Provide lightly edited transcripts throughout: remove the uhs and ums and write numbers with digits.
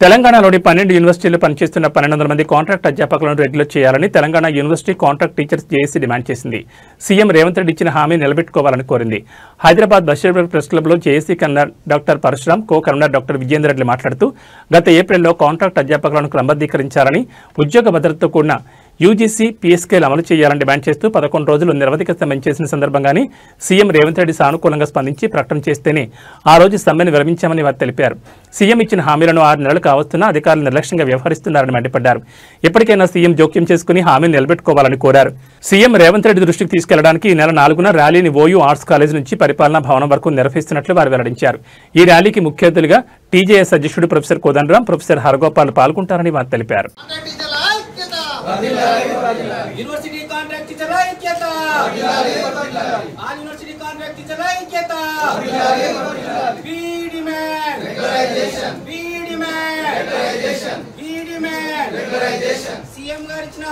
తెలంగాణలోని 12 యూనివర్సిటీల్లో పనిచేస్తున్న 1200 మంది కాంట్రాక్ట్ అధ్యాపకులను రెగ్యులర్ చేయాలని Telangana university contract teachers JAC demand చేసింది. సీఎం రేవంత్ రెడ్డి ఇచ్చిన హామీ నిలబెట్టుకోవాలని కోరింది. హైదరాబాద్ బషీర్బాగ్ ప్రెస్ క్లబ్లో JAC convener doctor Parashuram, co convener doctor Vijender Reddy మాట్లాడుతూ గత ఏప్రిల్లో కాంట్రాక్ట్ అధ్యాపకులను క్రమబద్ధీకరించాలని, ఉద్యోగ భద్రతతో కూడిన యూజీసీ పీఎస్కేలు అమలు చేయాలని డిమాండ్ చేస్తూ 11 రోజులు నిరవధిక సమ్మె చేసిన సందర్భంగానే సీఎం రేవంత్ రెడ్డి సానుకూలంగా స్పందించి ప్రకటన చేస్తేనే ఆ రోజు సమ్మెను విరమించామని వారు తెలిపారు. సీఎం ఇచ్చిన హామీలను 6 నెలలు కావస్తున్నా అధికారులు నిర్లక్ష్యంగా వ్యవహరిస్తున్నారని మండిపడ్డారు. ఎప్పటికైనా సీఎం జోక్యం చేసుకుని హామీని నిలబెట్టుకోవాలని కోరారు. సీఎం రేవంత్ రెడ్డి దృష్టికి తీసుకెళ్లడానికి ఈ నెల 4న ర్యాలీని ఓయూ ఆర్ట్స్ కాలేజ్ నుంచి పరిపాలనా భవనం వరకు నిర్వహిస్తున్నట్లు వారు వెల్లడించారు. ఈ ర్యాలీకి ముఖ్య అతిథులుగా టీజేఎస్ అధ్యక్షుడు ప్రొఫెసర్ కోదండరాం, ప్రొఫెసర్ హరగోపాల్ పాల్గొంటారని వారు తెలిపారు. यूनिवर्सिटी कॉन्ट्रैक्ट टीचर ऐक्यत यूनिवर्सिटी कॉन्ट्रैक्ट टीचर ऐक्यत वी डिमांड रेग्युलराइजेशन सीएम గారు ఇచ్చిన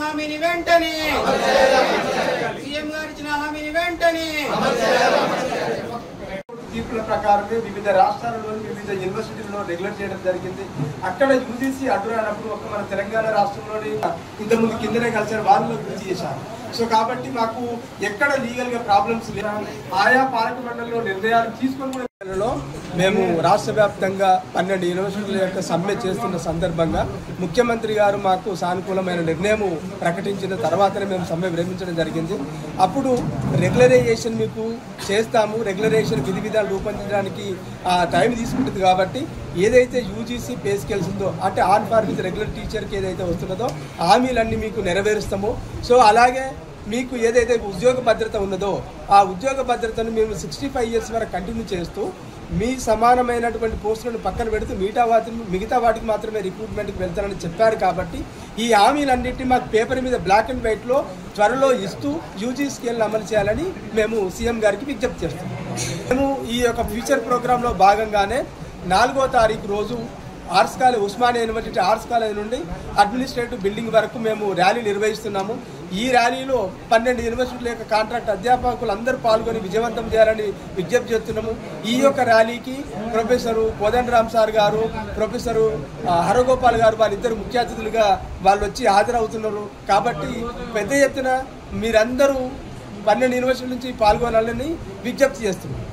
హామీని వెంటనే తీర్పుల ప్రకారమే వివిధ రాష్ట్రాలలోని వివిధ యూనివర్సిటీల్లో రెగ్యులర్ చేయడం జరిగింది. అక్కడ యూజీసీ అడ్డురానప్పుడు ఒక మన తెలంగాణ రాష్ట్రంలోని ఇంతకుముందు కిందనే కలిసారు, వాళ్ళు గురించి చేశారు. సో కాబట్టి మాకు ఎక్కడ లీగల్ గా ప్రాబ్లమ్స్ ఆయా పాలక మండలిలో నిర్ణయాలు తీసుకొని మేము రాష్ట్ర వ్యాప్తంగా 12 యూనివర్సిటీల యొక్క సమ్మె చేస్తున్న సందర్భంగా ముఖ్యమంత్రి గారు మాకు సానుకూలమైన నిర్ణయం ప్రకటించిన తర్వాతనే మేము సమ్మె విరమించడం జరిగింది. అప్పుడు రెగ్యులరైజేషన్ మీకు చేస్తాము, రెగ్యులరైజేషన్ విధి విధాలు రూపొందించడానికి టైం తీసుకుంటుంది. కాబట్టి ఏదైతే యూజీసీ పే స్కేల్స్ ఉందో, అంటే ఆన్ ఫార్ విత్ రెగ్యులర్ టీచర్కి ఏదైతే వస్తున్నదో హామీలన్నీ మీకు నెరవేరుస్తాము. సో అలాగే మీకు ఏదైతే ఉద్యోగ భద్రత ఉన్నదో ఆ ఉద్యోగ భద్రతను మేము 65 ఇయర్స్ వరకు కంటిన్యూ చేస్తూ మీ సమానమైనటువంటి పోస్టులను పక్కన పెడుతూ మిగతా వాటికి మాత్రమే రిక్రూట్మెంట్కి వెళ్తారని చెప్పారు. కాబట్టి ఈ హామీలన్నింటినీ మాకు పేపర్ మీద బ్లాక్ అండ్ వైట్లో త్వరలో ఇస్తూ యూజీ స్కేల్ని అమలు చేయాలని మేము సీఎం గారికి విజ్ఞప్తి చేస్తున్నాం. మేము ఈ యొక్క ఫ్యూచర్ ప్రోగ్రాంలో భాగంగానే 4వ తారీఖు రోజు arts college, Osmania university arts college నుండి అడ్మినిస్ట్రేటివ్ బిల్డింగ్ వరకు మేము ర్యాలీ నిర్వహిస్తున్నాము. ఈ ర్యాలీలో 12 యూనివర్సిటీల యొక్క కాంట్రాక్ట్ అధ్యాపకులు అందరూ పాల్గొని విజయవంతం చేయాలని విజ్ఞప్తి చేస్తున్నాము. ఈ యొక్క ర్యాలీకి ప్రొఫెసరు కోదండరాం సార్ గారు, ప్రొఫెసరు హరగోపాల్ గారు వాళ్ళిద్దరు ముఖ్య అతిథులుగా వాళ్ళు వచ్చి హాజరవుతున్నారు. కాబట్టి పెద్ద ఎత్తున మీరందరూ 12 యూనివర్సిటీల నుంచి పాల్గొనాలని విజ్ఞప్తి చేస్తున్నారు.